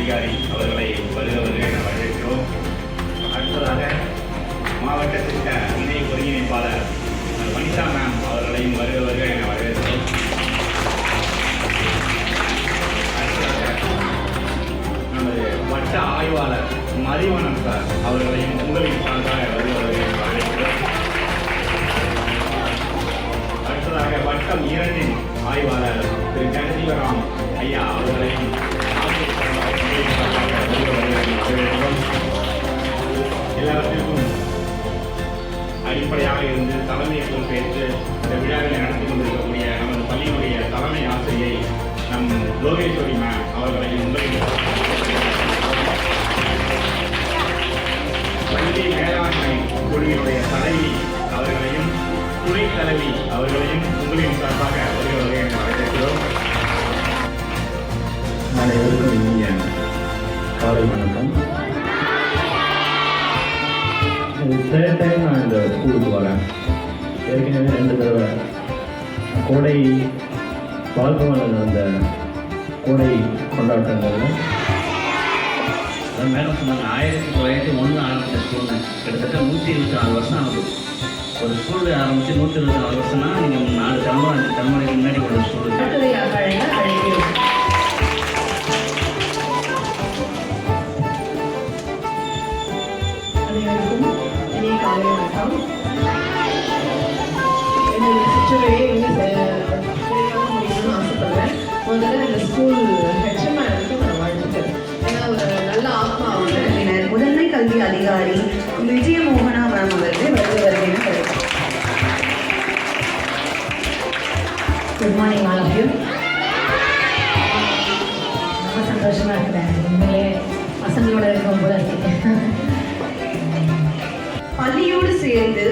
அதிகாரி அவர்களை வருக என வரவேற்கிறோம். அடுத்ததாக மாவட்ட திட்ட இணை ஒருங்கிணைப்பாளர் வனிதா மேம் அவர்களையும் வருக என வரவேற்கிறோம். அடுத்ததாக நமது வட்ட ஆய்வாளர் மதிவனம் சார் அவர்களையும் உங்களின் சார்பாக வருக என வரவேற்கிறோம். அடுத்ததாக வட்டம் 2 ஆய்வாளர் திரு ஜெகதீவராம் ஐயா அவர்களையும் எல்லாவற்றிற்கும் அடிப்படையாக இருந்து தலைமையை பொறுப்பேற்று இந்த விழாவினை நடத்தி கொண்டிருக்கக்கூடிய நமது பள்ளியினுடைய தலைமை ஆசிரியை நம் லோகேஸ்வரி மேம் அவர்களையும் பள்ளி மேலாண்மை குழுவினுடைய தலைவி அவர்களையும் துணை தலைவி அவர்களையும் உங்களின் சார்பாக வருக என வரவேற்கிறோம். அனைவருக்கும் இனிய காலை வணக்கம். தேர்ட் டைம் நான் இந்த ஸ்கூலுக்கு வரேன். ஏற்கனவே 2 தடவை கோடை வாழ்பவனில் நடந்த கோடை கொண்டாட்டங்கள் மேடம் சொன்னாங்க 1901 ஆரம்பித்த ஸ்கூல்னு கிட்டத்தட்ட 124 வருஷம் ஆகுது. ஒரு ஸ்கூல் ஆரம்பித்து 124 வருஷம்னா நீங்கள் 4 தலைமுறை 5 தலைமுறைக்கு முன்னாடி ஒரு ஸ்கூல். அனைவருக்கும் இனிய காலை வணக்கம். என்னுடைய சிற்றுரையை முடிக்கணும்னு ஆசைப்படுறேன். முதல்ல இந்த ஸ்கூல் ஹெச்எம்க்கு நான் வாழ்த்துக்கிறேன். ஏன்னா ஒரு நல்ல ஆத்மா அவங்க முதன்மை கல்வி அதிகாரி விஜயமோகனா மேம் அவர்கள் வருகிறேன். Good morning all of you. ரொம்ப சந்தோஷமாக இருக்கிறேன். உண்மையிலே பசங்களோட இருக்கும் போல இருக்கேன். பள்ளியோடு சேர்ந்து